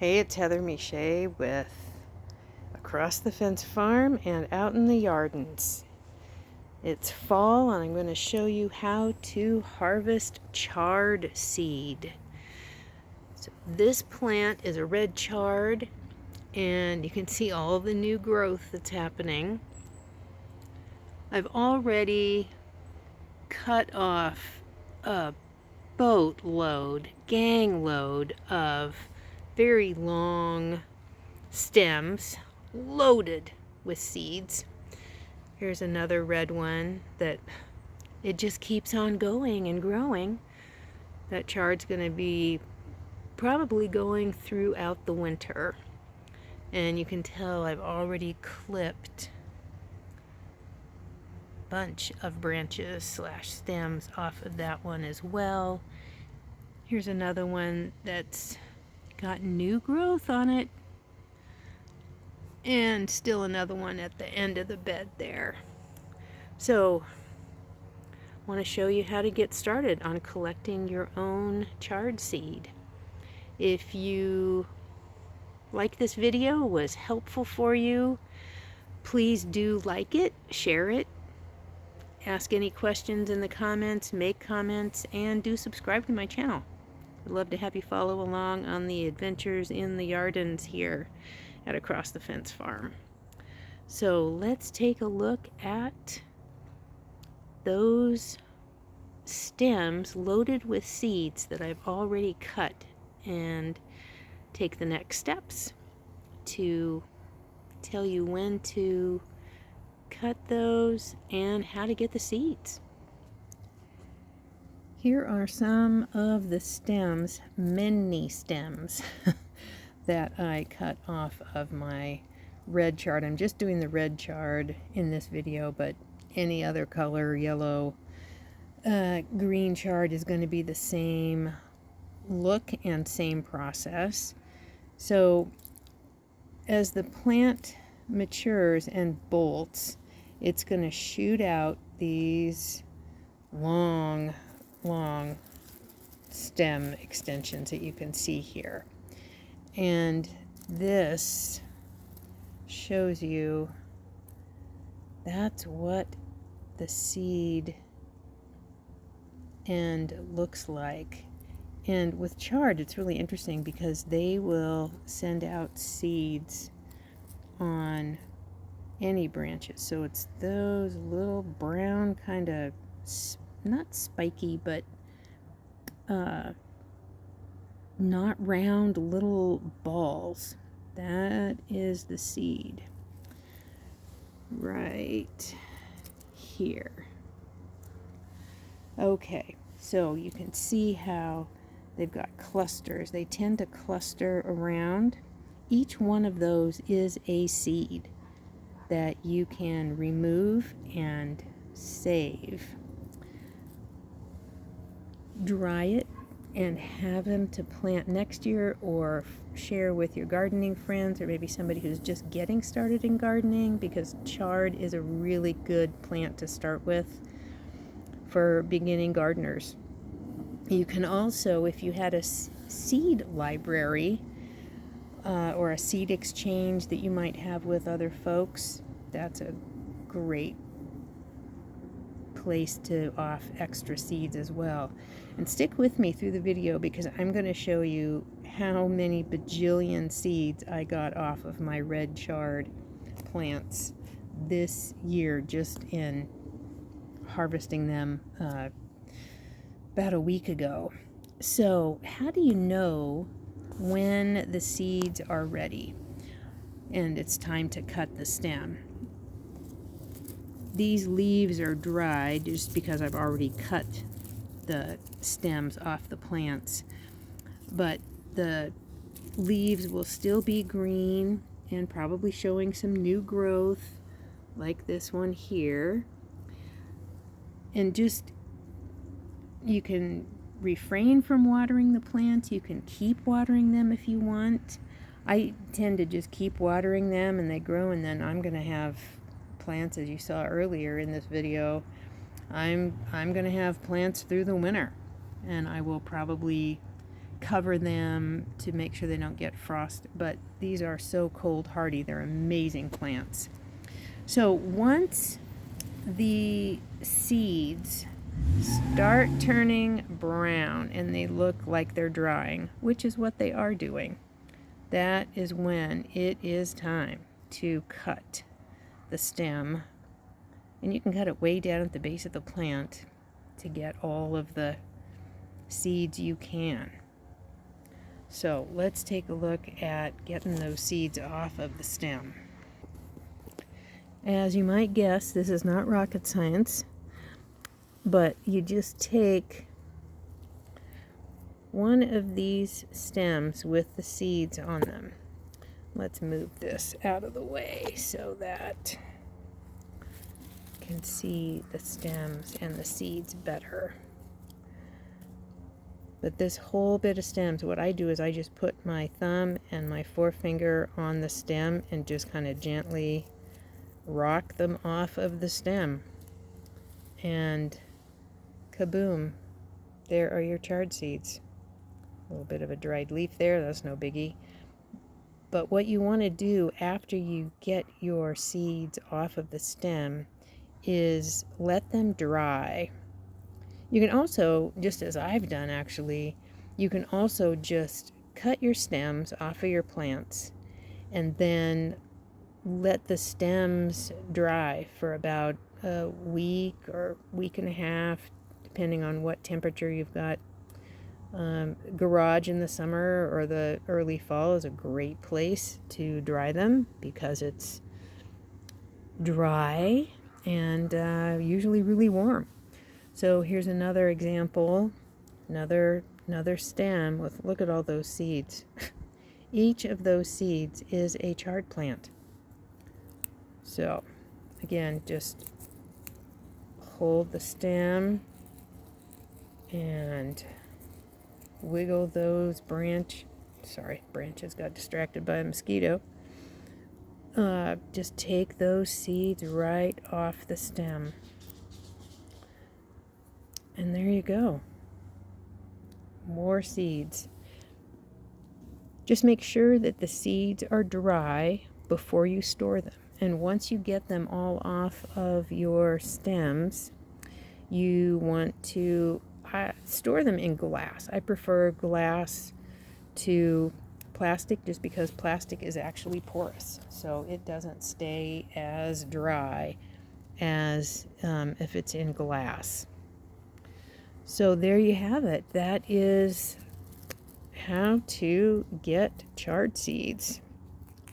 Hey, it's Heather Miche with Across the Fence Farm and Out in the Yardens. It's fall and I'm going to show you how to harvest chard seed. So this plant is a red chard and you can see all the new growth that's happening. I've already cut off a boatload, gang load of very long stems loaded with seeds. Here's another red one that it just keeps on going and growing. That chard's going to be probably going throughout the winter. And you can tell I've already clipped a bunch of branches / stems off of that one as well. Here's another one that's got new growth on it. And still another one at the end of the bed there. So I want to show you how to get started on collecting your own chard seed. If you like this video, was helpful for you, please do like it, share it, ask any questions in the comments, make comments, and do subscribe to my channel. I'd love to have you follow along on the adventures in the Yardens here at Across the Fence Farm. So let's take a look at those stems loaded with seeds that I've already cut and take the next steps to tell you when to cut those and how to get the seeds. Here are some of the stems, many stems, that I cut off of my red chard. I'm just doing the red chard in this video, but any other color, yellow, green chard is going to be the same look and same process. So as the plant matures and bolts, it's going to shoot out these long stem extensions that you can see here. And this shows you that's what the seed end looks like. And with chard, it's really interesting because they will send out seeds on any branches. So it's those little brown kind of, not spiky, but not round little balls. That is the seed right here. Okay, so you can see how they've got clusters. They tend to cluster around. Each one of those is a seed that you can remove and save. Dry it and have them to plant next year, or share with your gardening friends, or maybe somebody who's just getting started in gardening, because chard is a really good plant to start with for beginning gardeners. You can also, if you had a seed library or a seed exchange that you might have with other folks, that's a great place to off extra seeds as well. And stick with me through the video because I'm going to show you how many bajillion seeds I got off of my red chard plants this year just in harvesting them about a week ago. So how do you know when the seeds are ready and it's time to cut the stem? These leaves are dry just because I've already cut the stems off the plants, but the leaves will still be green and probably showing some new growth like this one here. And just, you can refrain from watering the plants. You can keep watering them if you want. I tend to just keep watering them and they grow, and then I'm going to have plants, as you saw earlier in this video, I'm going to have plants through the winter, and I will probably cover them to make sure they don't get frost. But these are so cold hardy. They're amazing plants. So once the seeds start turning brown and they look like they're drying, which is what they are doing, that is when it is time to cut the stem. And you can cut it way down at the base of the plant to get all of the seeds you can. So let's take a look at getting those seeds off of the stem. As you might guess, this is not rocket science, but you just take one of these stems with the seeds on them. Let's move this out of the way so that you can see the stems and the seeds better. But this whole bit of stems, what I do is I just put my thumb and my forefinger on the stem and just kind of gently rock them off of the stem. And kaboom, there are your chard seeds. A little bit of a dried leaf there, that's no biggie. But what you want to do after you get your seeds off of the stem is let them dry. You can also, just as I've done actually, you can also just cut your stems off of your plants and then let the stems dry for about a week or week and a half, depending on what temperature you've got. Garage in the summer or the early fall is a great place to dry them because it's dry and usually really warm. So here's another example, another stem with, look at all those seeds. Each of those seeds is a chard plant. So again, just hold the stem and wiggle those branches got distracted by a mosquito. Just take those seeds right off the stem. And there you go. More seeds. Just make sure that the seeds are dry before you store them. And once you get them all off of your stems, you want to store them in glass. I prefer glass to plastic just because plastic is actually porous. So it doesn't stay as dry as if it's in glass. So there you have it. That is how to get chard seeds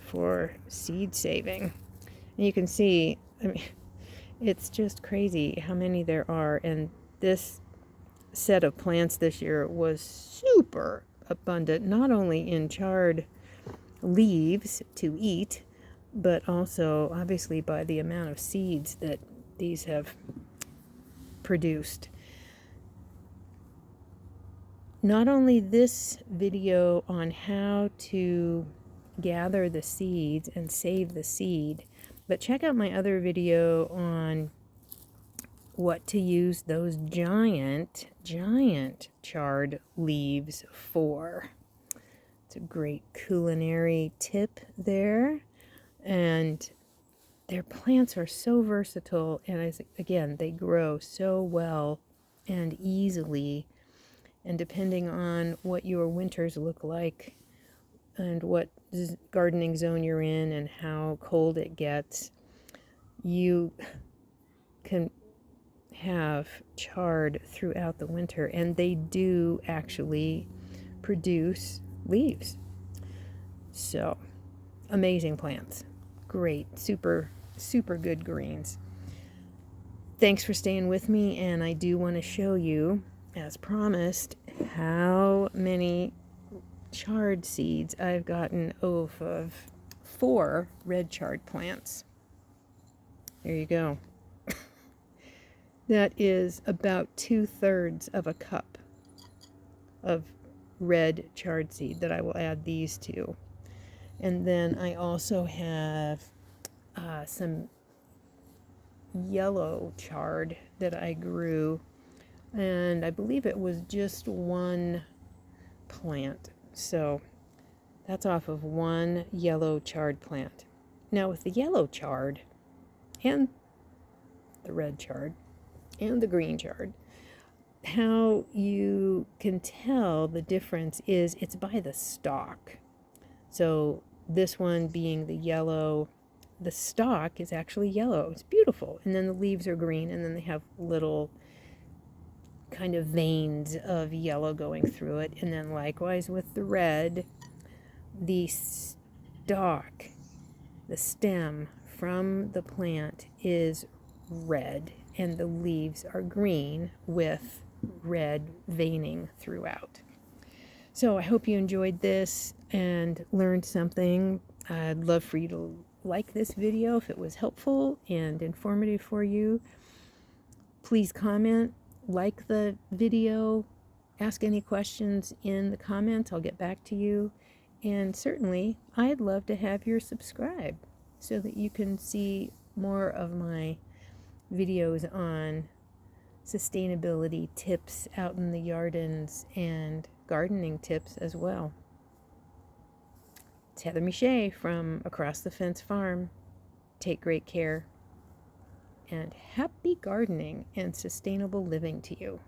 for seed saving. And you can see, I mean, it's just crazy how many there are. And this set of plants this year was super abundant, not only in chard leaves to eat, but also obviously by the amount of seeds that these have produced. Not only this video on how to gather the seeds and save the seed, but check out my other video on what to use those giant chard leaves for. It's a great culinary tip there. And their plants are so versatile, and again, they grow so well and easily. And depending on what your winters look like and what gardening zone you're in and how cold it gets, you can have chard throughout the winter, and they do actually produce leaves. So, amazing plants. Great, super good greens. Thanks for staying with me, and I do want to show you, as promised, how many chard seeds I've gotten off of 4 red chard plants. There you go. That is about 2/3 of a cup of red chard seed that I will add these to. And then I also have some yellow chard that I grew, and I believe it was just 1 plant. So that's off of one yellow chard plant. Now with the yellow chard and the red chard and the green chard, how you can tell the difference is it's by the stalk. So this one being the yellow, the stalk is actually yellow. It's beautiful. And then the leaves are green, and then they have little kind of veins of yellow going through it. And then likewise with the red, the stalk, the stem from the plant is red, and the leaves are green with red veining throughout. So I hope you enjoyed this and learned something. I'd love for you to like this video if it was helpful and informative for you. Please comment, like the video, ask any questions in the comments. I'll get back to you. And certainly, I'd love to have your subscribe so that you can see more of my videos on sustainability tips out in the yardens and gardening tips as well. It's Heather Miche from Across the Fence Farm. Take great care, and happy gardening and sustainable living to you.